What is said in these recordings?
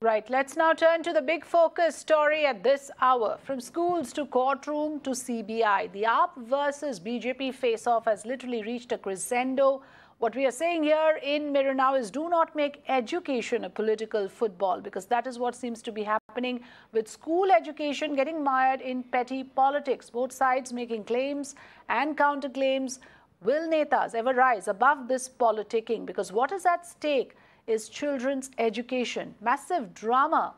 Right, let's now turn to the big focus story at this hour. From schools to courtroom to CBI, the AAP versus BJP face-off has literally reached a crescendo. What we are saying here in Mirror Now is do not make education a political football, because that is what seems to be happening with school education getting mired in petty politics. Both sides making claims and counterclaims. Will Netas ever rise above this politicking? Because what is at stake is children's education. Massive drama,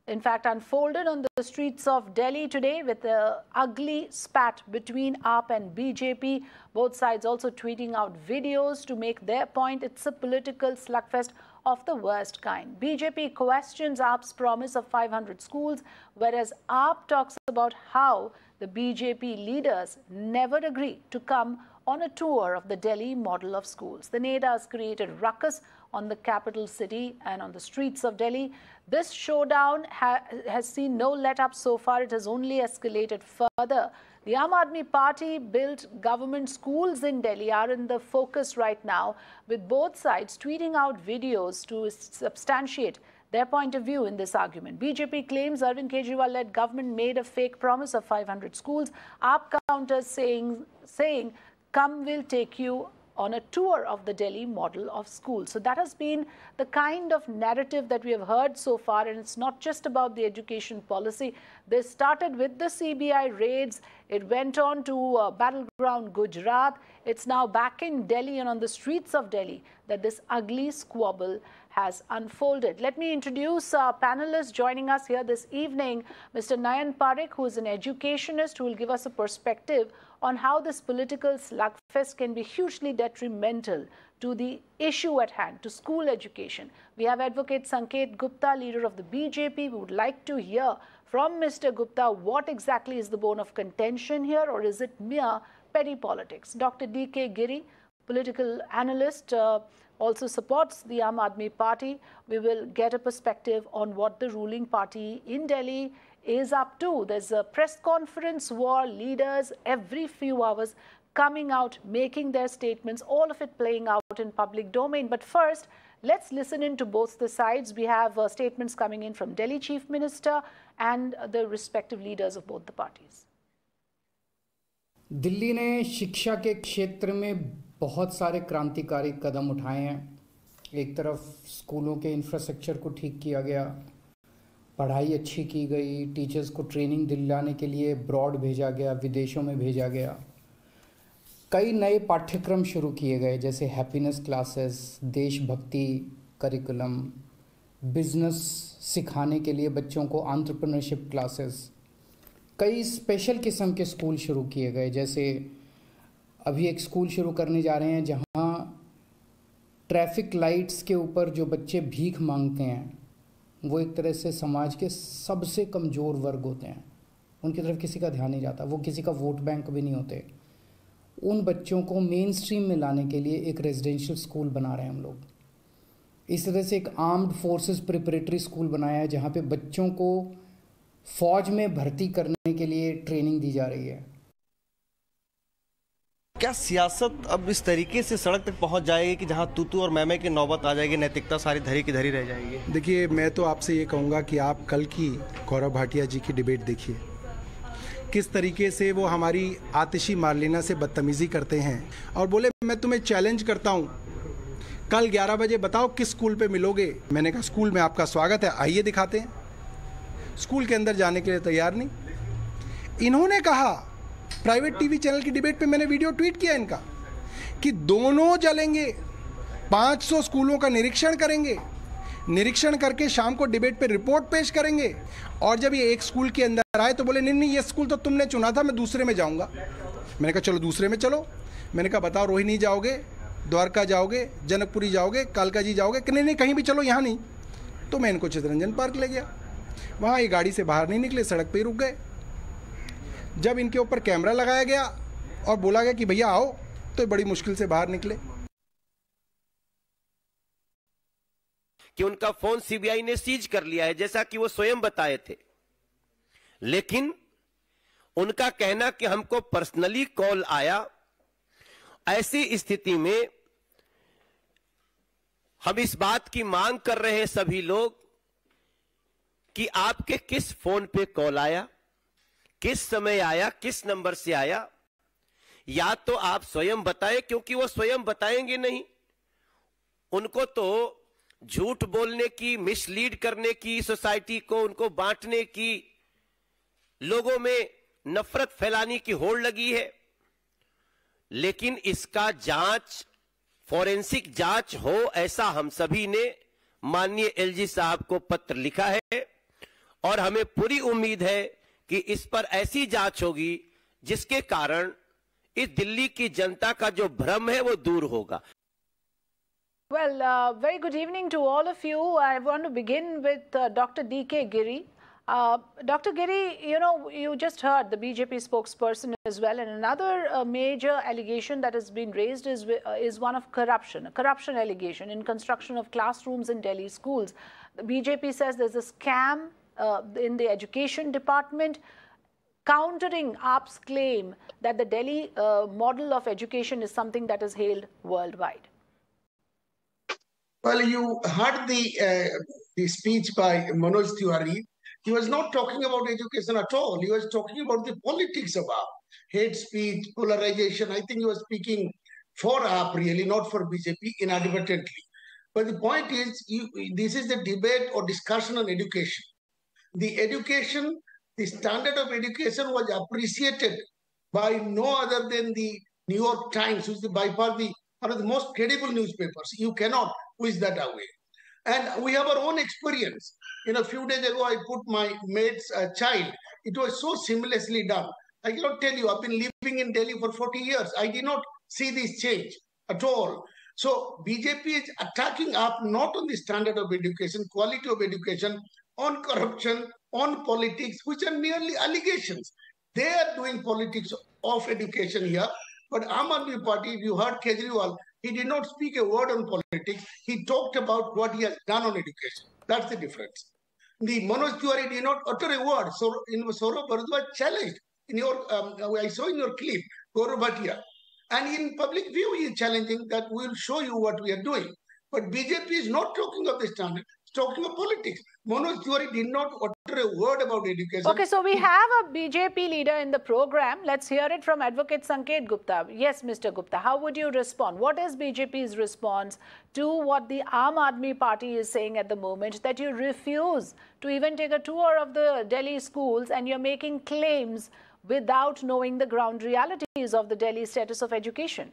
in fact, unfolded on the streets of Delhi today with the ugly spat between AAP and BJP. Both sides also tweeting out videos to make their point. It's a political slugfest of the worst kind. BJP questions AAP's promise of 500 schools, whereas AAP talks about how the BJP leaders never agree to come on a tour of the Delhi model of schools. The Netas created ruckus on the capital city and on the streets of Delhi. This showdown has seen no let-up so far. It has only escalated further. The Aam Aadmi Party built government schools in Delhi are in the focus right now, with both sides tweeting out videos to substantiate their point of view in this argument. BJP claims Arvind Kejriwal-led government made a fake promise of 500 schools. AAP counters saying come, we'll take you on a tour of the Delhi model of schools. So that has been the kind of narrative that we have heard so far, and it's not just about the education policy. This started with the CBI raids. It went on to battleground Gujarat. It's now back in Delhi and on the streets of Delhi that this ugly squabble has unfolded. Let me introduce our panelists joining us here this evening. Mr. Nayan Parikh, who is an educationist, who will give us a perspective on how this political slugfest can be hugely detrimental to the issue at hand, to school education. We have Advocate Sanket Gupta, leader of the BJP. We would like to hear from Mr. Gupta what exactly is the bone of contention here, or is it mere petty politics? Dr. D.K. Giri, political analyst, also supports the Aam Aadmi Party. We will get a perspective on what the ruling party in Delhi is up to. There's a press conference war, leaders every few hours coming out, making their statements, all of it playing out in public domain. But first, let's listen in to both the sides. We have statements coming in from Delhi Chief Minister and the respective leaders of both the parties. Delhi ने शिक्षा के क्षेत्र में बहुत सारे क्रांतिकारी कदम उठाए हैं। एक तरफ स्कूलों के इंफ्रास्ट्रक्चर को ठीक किया गया, पढ़ाई अच्छी की गई, टीचर्स को ट्रेनिंग दिलाने के लिए ब्रॉड भेजा गया, विदेशों में भेजा गया। कई नए पाठ्यक्रम शुरू किए गए, जैसे हैप्पीनेस क्लासेस, देशभक्ति करिकुलम, बिजनेस सिखाने के लिए बच्चों को एंटरप्रेन्योरशिप क्लासेस। कई स्पेशल किस्म के स्कूल शुरू किए गए, जैसे अभी एक स्कूल शुरू करने जा रहे हैं जहां ट्रैफिक लाइट्स के ऊपर जो बच्चे भीख मांगते हैं, वो एक तरह से समाज के सबसे कमज़ोर वर्ग होते हैं, उनकी तरफ किसी का ध्यान नहीं जाता, वो किसी का वोट बैंक भी नहीं होते। उन बच्चों को मेन स्ट्रीम में लाने के लिए एक रेजिडेंशियल स्कूल बना रहे हैं हम लोग। इस तरह से एक आर्म्ड फोर्सेस प्रिपरेटरी स्कूल बनाया है जहाँ पे बच्चों को फौज में भर्ती करने के लिए ट्रेनिंग दी जा रही है। क्या सियासत अब इस तरीके से सड़क तक पहुंच जाएगी कि जहां तू और मैं की नौबत आ जाएगी, नैतिकता सारी धरी की धरी रह जाएगी? देखिए, मैं तो आपसे ये कहूँगा कि आप कल की गौरव भाटिया जी की डिबेट देखिए, किस तरीके से वो हमारी आतिशी मार्लिना से बदतमीजी करते हैं और बोले मैं तुम्हें चैलेंज करता हूँ, कल 11 बजे बताओ किस स्कूल पे मिलोगे। मैंने कहा स्कूल में आपका स्वागत है, आइए दिखाते हैं। स्कूल के अंदर जाने के लिए तैयार नहीं। इन्होंने कहा, प्राइवेट टीवी चैनल की डिबेट पे मैंने वीडियो ट्वीट किया इनका, कि दोनों चलेंगे, 500 स्कूलों का निरीक्षण करेंगे, निरीक्षण करके शाम को डिबेट पे रिपोर्ट पेश करेंगे, और जब ये एक स्कूल के अंदर आए तो बोले नहीं ये स्कूल तो तुमने चुना था, मैं दूसरे में जाऊंगा। मैंने कहा चलो दूसरे में चलो। मैंने कहा बताओ रोहिणी जाओगे, द्वारका जाओगे, जनकपुरी जाओगे, कालका जी जाओगे? कि नहीं कहीं भी चलो, यहाँ नहीं। तो मैं इनको चित्तरंजन पार्क ले गया, वहाँ ये गाड़ी से बाहर नहीं निकले, सड़क पर ही रुक गए। जब इनके ऊपर कैमरा लगाया गया और बोला गया कि भैया आओ, तो बड़ी मुश्किल से बाहर निकले। कि उनका फोन सीबीआई ने सीज कर लिया है, जैसा कि वो स्वयं बताए थे, लेकिन उनका कहना कि हमको पर्सनली कॉल आया। ऐसी स्थिति में हम इस बात की मांग कर रहे हैं सभी लोग कि आपके किस फोन पे कॉल आया, किस समय आया, किस नंबर से आया, या तो आप स्वयं बताएं, क्योंकि वो स्वयं बताएंगे नहीं। उनको तो झूठ बोलने की, मिसलीड करने की, सोसाइटी को उनको बांटने की, लोगों में नफरत फैलाने की होड़ लगी है। लेकिन इसका जांच, फॉरेंसिक जांच हो, ऐसा हम सभी ने माननीय एलजी साहब को पत्र लिखा है और हमें पूरी उम्मीद है कि इस पर ऐसी जांच होगी जिसके कारण इस दिल्ली की जनता का जो भ्रम है वो दूर होगा। Well, very good evening to all of you. I want to begin with Dr. D.K. Giri. Dr. Giri, you know, you just heard the BJP spokesperson as well, and another major allegation that has been raised is one of corruption, a corruption allegation in construction of classrooms in Delhi schools. The BJP says there's a scam in the education department, countering AAP's claim that the Delhi model of education is something that is hailed worldwide. Well, you heard the speech by Manoj Tiwari. He was not talking about education at all. He was talking about the politics of AAP, hate speech, polarization. I think he was speaking for AAP really, not for BJP inadvertently. But the point is, this is the debate or discussion on education. The education, the standard of education was appreciated by no other than the New York Times, which is by far one of the most credible newspapers. You cannot wish that away. And we have our own experience. You know, a few days ago, I put my mate's child. It was so seamlessly done. I cannot tell you, I've been living in Delhi for 40 years. I did not see this change at all. So BJP is attacking AAP not on the standard of education, quality of education, on corruption, on politics, which are merely allegations. They are doing politics of education here. But Aam Aadmi Party, if you heard Kejriwal, he did not speak a word on politics. He talked about what he has done on education. That's the difference. The Manoj Tiwari did not utter a word. So in Saurabh Bhardwaj challenged in your, I saw in your clip, Gaurav Bhatia. And in public view, he is challenging that we will show you what we are doing. But BJP is not talking of the standard, it's talking of politics. Manoj Tiwari did not utter a word about education. Okay, so we have a BJP leader in the program. Let's hear it from Advocate Sanket Gupta. Yes, Mr. Gupta, how would you respond? What is BJP's response to what the Aam Aadmi Party is saying at the moment, that you refuse to even take a tour of the Delhi schools and you're making claims without knowing the ground realities of the Delhi status of education?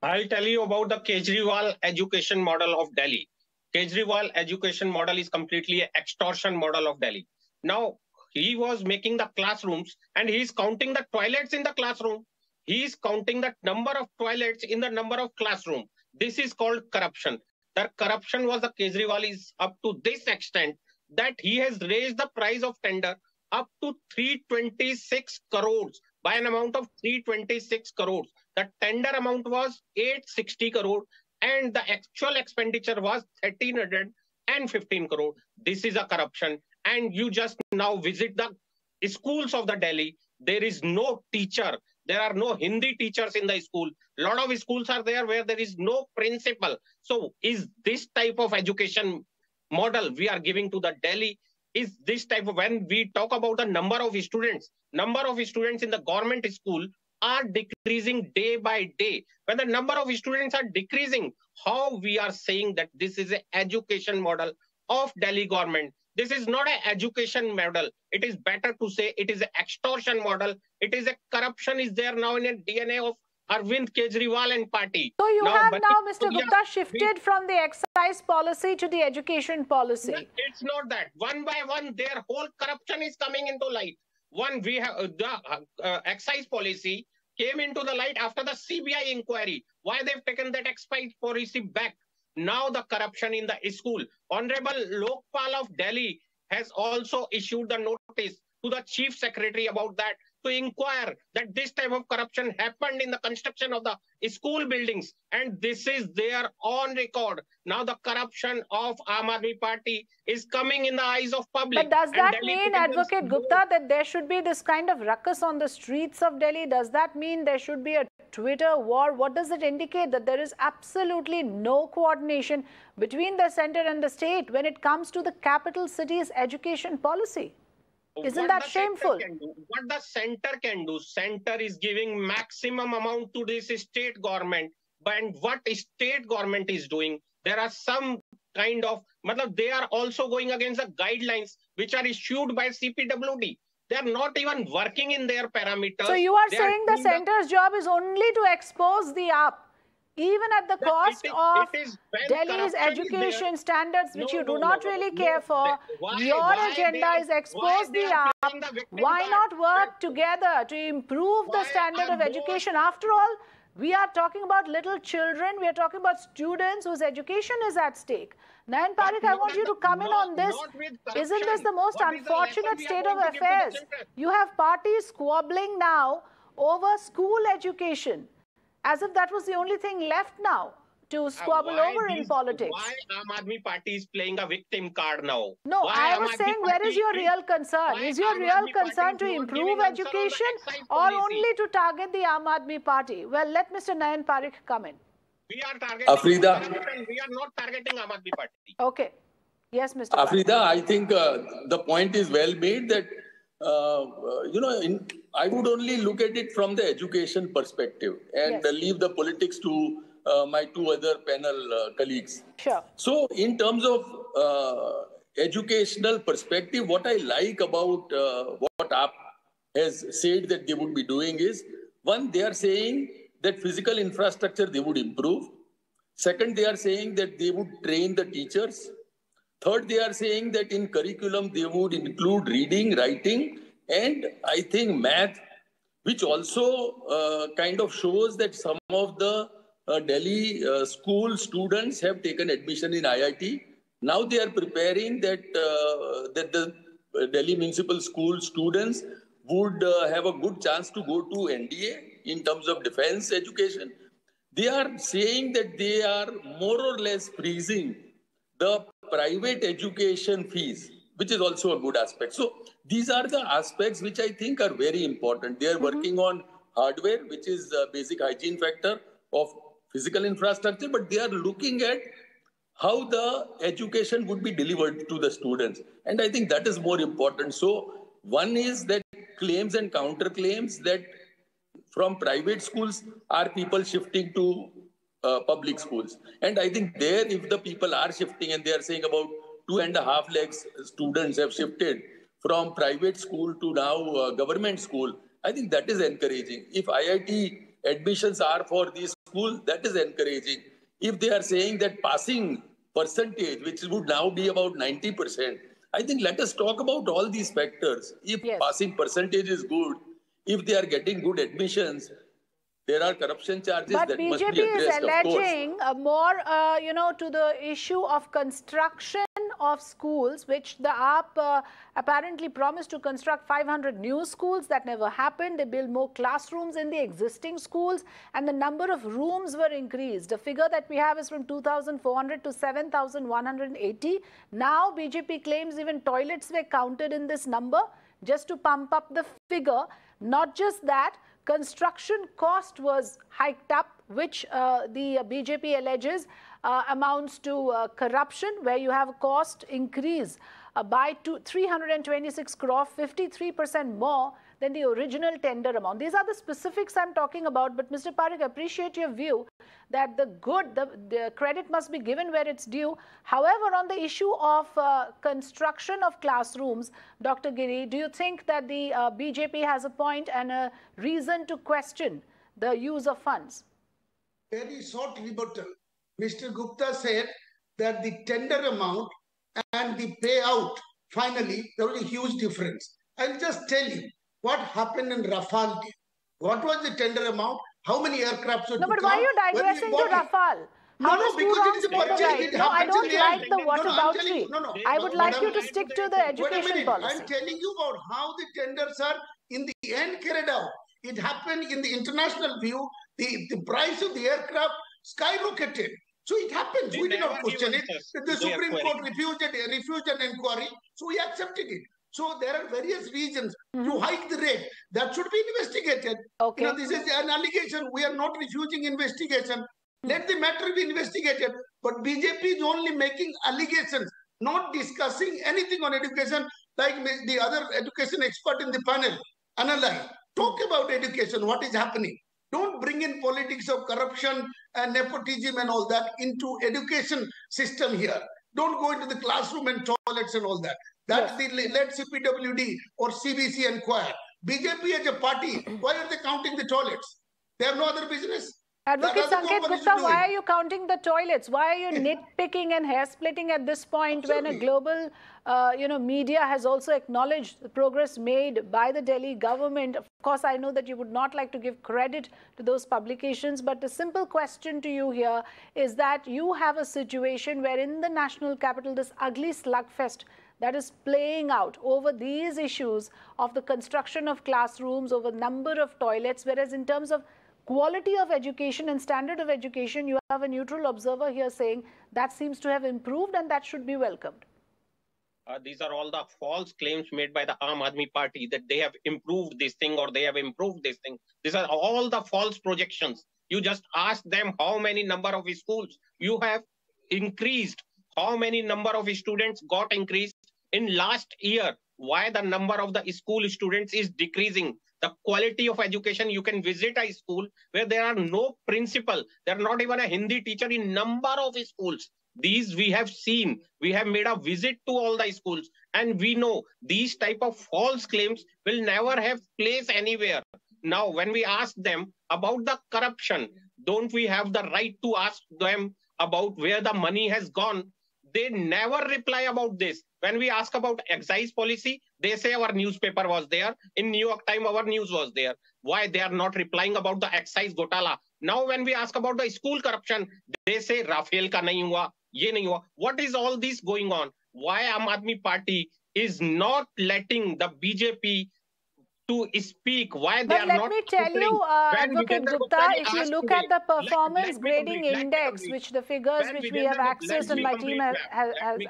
I'll tell you about the Kejriwal education model of Delhi. Kejriwal education model is completely an extortion model of Delhi. Now, he was making the classrooms and he is counting the toilets in the classroom. He is counting the number of toilets in the number of classroom. This is called corruption. The corruption was the Kejriwal is up to this extent that he has raised the price of tender up to 326 crores by an amount of 326 crores. The tender amount was 860 crore and the actual expenditure was 1,315 crore. This is a corruption. And you just now visit the schools of the Delhi. There is no teacher. There are no Hindi teachers in the school. A lot of schools are there where there is no principal. So is this type of education model we are giving to the Delhi? Is this type of, when we talk about the number of students in the government school are decreasing day by day. When the number of students are decreasing, how we are saying that this is an education model of Delhi government? This is not an education model. It is better to say it is an extortion model. It is a corruption is there now in a DNA of Arvind Kejriwal and party. So you have now, Mr. Gupta, shifted from the excise policy to the education policy. It's not that. One by one, their whole corruption is coming into light. One, we have the excise policy came into the light after the CBI inquiry. Why they've taken that excise policy back? Now the corruption in the school. Honorable Lokpal of Delhi has also issued the notice to the Chief Secretary about that, to inquire that this type of corruption happened in the construction of the school buildings. And this is there on record. Now the corruption of Aam Aadmi Party is coming in the eyes of public. But does that mean, Advocate Gupta, that there should be this kind of ruckus on the streets of Delhi? Does that mean there should be a Twitter war. What does it indicate? That there is absolutely no coordination between the center and the state when it comes to the capital city's education policy. Isn't that shameful? What the center can do? Center is giving maximum amount to this state government. And what state government is doing, there are some kind of, they are also going against the guidelines which are issued by CPWD. They are not even working in their parameters. So you are saying the center's job is only to expose the AAP, even at the cost of Delhi's education standards, which you do not really care for. Your agenda is expose the AAP. Why not work together to improve the standard of education? After all, we are talking about little children. We are talking about students whose education is at stake. Nayan Parikh, I want you to come in on this. Isn't this the most unfortunate state of affairs? You have parties squabbling now over school education, as if that was the only thing left now to squabble over in politics. Why Aam Aadmi Party is playing a victim card now? No, I was saying, where is your real concern? Is your real concern to improve education or only to target the Aam Aadmi Party? Well, let Mr. Nayan Parikh come in. We are targeting Afrida. We are not targeting Aam Aadmi Party. Okay. Yes, Mr. Afrida, I think the point is well made that, I would only look at it from the education perspective and leave the politics to my two other panel colleagues. Sure. So in terms of educational perspective, what I like about what AAP has said that they would be doing is, one, they are saying that physical infrastructure they would improve. Second, they are saying that they would train the teachers. Third, they are saying that in curriculum they would include reading, writing, and I think math, which also kind of shows that some of the Delhi school students have taken admission in IIT. Now they are preparing that the Delhi municipal school students would have a good chance to go to NDA in terms of defense education. They are saying that they are more or less freezing the private education fees, which is also a good aspect. So these are the aspects which I think are very important. They are working on hardware, which is a basic hygiene factor of physical infrastructure, but they are looking at how the education would be delivered to the students. And I think that is more important. So one is that claims and counterclaims that from private schools are people shifting to public schools. And I think there, if the people are shifting and they are saying about 2.5 lakhs students have shifted from private school to now government school, I think that is encouraging. If IIT admissions are for these schools, that is encouraging. If they are saying that passing percentage, which would now be about 90%, I think let us talk about all these factors. If passing percentage is good, if they are getting good admissions, there are corruption charges but that BJP must be addressed, is alleging more, to the issue of construction of schools, which the AAP apparently promised to construct 500 new schools. That never happened. They built more classrooms in the existing schools and the number of rooms were increased. The figure that we have is from 2,400 to 7,180. Now BJP claims even toilets were counted in this number just to pump up the figure. Not just that, construction cost was hiked up, which the BJP alleges amounts to corruption, where you have a cost increase by 326 crore, 53% more than the original tender amount. These are the specifics I'm talking about. But Mr. Parikh, I appreciate your view that the credit must be given where it's due. However, on the issue of construction of classrooms, Dr. Giri, do you think that the BJP has a point and a reason to question the use of funds? Very short rebuttal. Mr. Gupta said that the tender amount and the payout, finally, there was a huge difference. I'll just tell you what happened in Rafale deal. What was the tender amount? How many aircrafts would No, but why are you digressing to Rafale? How does because it is a purchase. No, I don't like the whataboutery. I would like you to stick to the education policy. I'm telling you about how the tenders are in the end carried out. It happened in the international view. The price of the aircraft skyrocketed. So it happens. We did not question it. The Supreme Court refused an inquiry. So we accepted it. So there are various reasons to hike the rate. That should be investigated. Okay. You know, this is an allegation. We are not refusing investigation. Let the matter be investigated. But BJP is only making allegations, not discussing anything on education, like the other education expert in the panel, Analyst. Talk about education, what is happening. Don't bring in politics of corruption and nepotism and all that into education system here. Don't go into the classroom and toilets and all that. That's the let CPWD or CBC inquire. BJP as a party, why are they counting the toilets? They have no other business. Advocate Sanket Gupta, why are you counting the toilets? Why are you nitpicking and hair splitting at this point when a global media has also acknowledged the progress made by the Delhi government? Of course, I know that you would not like to give credit to those publications, but the simple question to you here is that you have a situation where in the national capital, this ugly slugfest that is playing out over these issues of the construction of classrooms, over number of toilets, whereas in terms of quality of education and standard of education, you have a neutral observer here saying that seems to have improved and that should be welcomed. These are all the false claims made by the Aam Aadmi Party that they have improved this thing or they have improved this thing. These are all the false projections. You just ask them how many number of schools you have increased, how many number of students got increased in last year, why the number of the school students is decreasing. The quality of education, you can visit a school where there are no principal, there are not even a Hindi teacher in number of schools. These we have seen. We have made a visit to all the schools and we know these type of false claims will never have place anywhere. Now, when we ask them about the corruption, don't we have the right to ask them about where the money has gone? They never reply about this. When we ask about excise policy, they say our newspaper was there. In New York Times, our news was there. Why they are not replying about the excise gotala? Now, when we ask about the school corruption, they say Rafael ka nahi hua, ye nahi hua. What is all this going on? Why Aam Aadmi Party is not letting the BJP to speak? Why they are not? But let me tell you, Advocate Gupta, if you look at the performance grading index, which the figures which we have accessed and my team has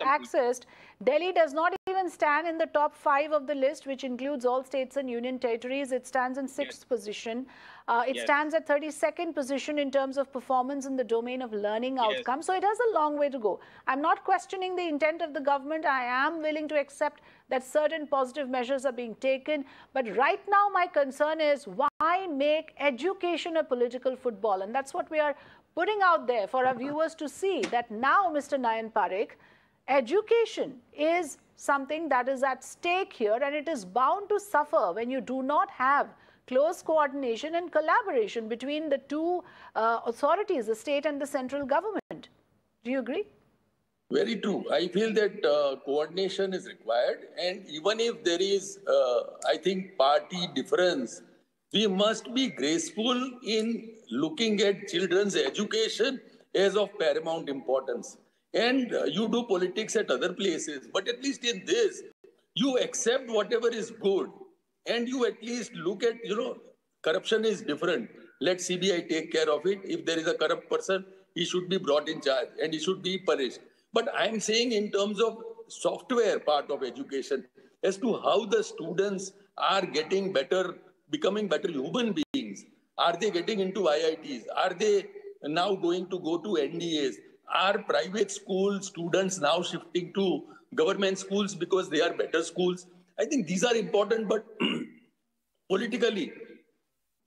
accessed, Delhi does not even stand in the top 5 of the list, which includes all states and union territories. It stands in 6th position. It stands at 32nd position in terms of performance in the domain of learning outcomes. So it has a long way to go. I'm not questioning the intent of the government. I am willing to accept that certain positive measures are being taken. But right now, my concern is why make education a political football? And that's what we are putting out there for our viewers to see, that now, Mr. Nayan Parikh, education is something that is at stake here, and it is bound to suffer when you do not have close coordination and collaboration between the two authorities, the state and the central government. Do you agree? Very true. I feel that coordination is required, and even if there is, I think, party difference, we must be graceful in looking at children's education as of paramount importance. And you do politics at other places, but at least in this, you accept whatever is good. And you at least look at, corruption is different. Let CBI take care of it. If there is a corrupt person, he should be brought in charge and he should be punished. But I'm saying in terms of software part of education, as to how the students are getting better, becoming better human beings. Are they getting into IITs? Are they now going to go to NDAs? Are private school students now shifting to government schools because they are better schools? I think these are important, but politically,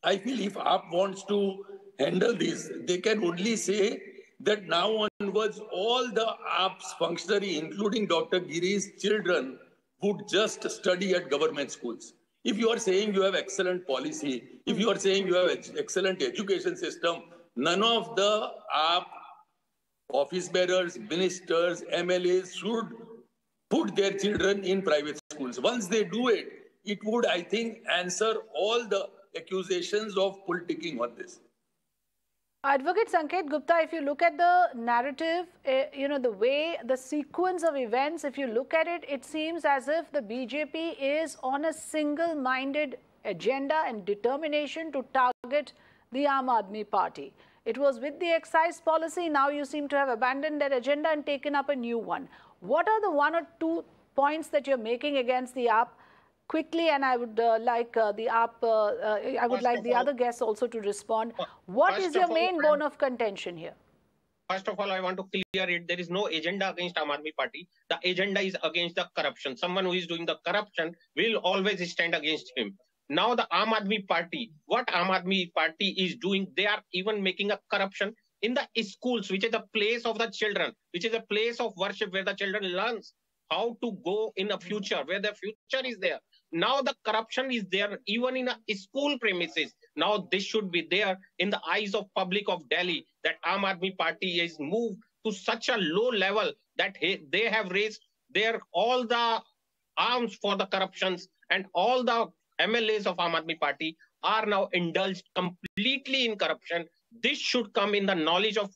I feel if AAP wants to handle this, they can only say that now onwards, all the AAP's functionary, including Dr. Giri's children, would just study at government schools. If you are saying you have excellent policy, if you are saying you have excellent education system, none of the AAP office bearers, ministers, MLAs should put their children in private schools. Once they do it, it would, I think, answer all the accusations of politicking on this. Advocate Sanket Gupta, if you look at the narrative, the way, the sequence of events, if you look at it, it seems as if the BJP is on a single-minded agenda and determination to target the Aam Aadmi Party. It was with the excise policy. Now you seem to have abandoned that agenda and taken up a new one. What are the 1 or 2 points that you're making against the AAP quickly, and I would like the other guests also to respond. What is your main bone of contention here? First of all, I want to clear it. There is no agenda against Aam Aadmi Party. The agenda is against the corruption. Someone who is doing the corruption will always stand against him. Now the Aam Aadmi Party, what Aam Aadmi Party is doing, they are even making a corruption in the schools, which is the place of the children, which is a place of worship where the children learns how to go in the future, where the future is there. Now the corruption is there even in a school premises. Now this should be there in the eyes of public of Delhi, that Aam Aadmi Party is moved to such a low level that they have raised all the arms for the corruptions, and all the MLAs of Aam Aadmi Party are now indulged completely in corruption. This should come in the knowledge of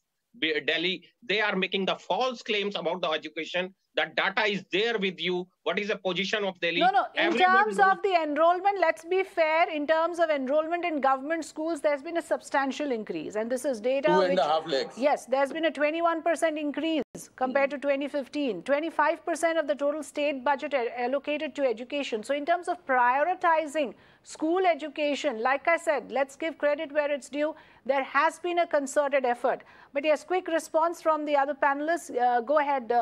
Delhi. They are making the false claims about the education. That data is there with you. What is the position of Delhi? No. In terms of the enrollment, let's be fair. In terms of enrollment in government schools, there's been a substantial increase. And this is data 2.5 lakhs. Yes, there's been a 21% increase compared to 2015. 25% of the total state budget allocated to education. So in terms of prioritizing school education, like I said, let's give credit where it's due. There has been a concerted effort. But yes, quick response from the other panelists. Go ahead,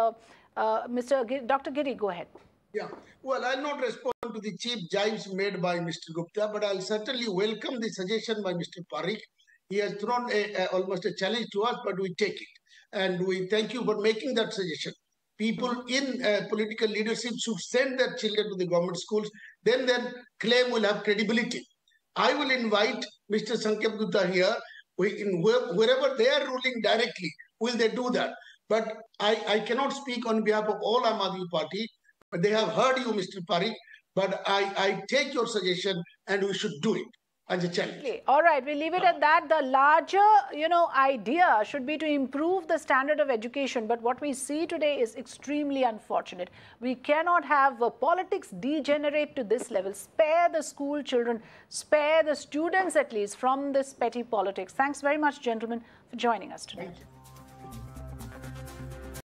Dr. Giri, go ahead. Yeah, well, I'll not respond to the cheap jibes made by Mr. Gupta, but I'll certainly welcome the suggestion by Mr. Parikh. He has thrown almost a challenge to us, but we take it. And we thank you for making that suggestion. People in political leadership should send their children to the government schools, then their claim will have credibility. I will invite Mr. Sanket Gupta here. Wherever they are ruling directly, will they do that? But I cannot speak on behalf of all Aam Aadmi Party. They have heard you, Mr. Parikh, but I take your suggestion and we should do it as a challenge. Okay. All right, we'll leave it at that. The larger, idea should be to improve the standard of education. But what we see today is extremely unfortunate. We cannot have politics degenerate to this level. Spare the school children, spare the students at least from this petty politics. Thanks very much, gentlemen, for joining us today. Thank you.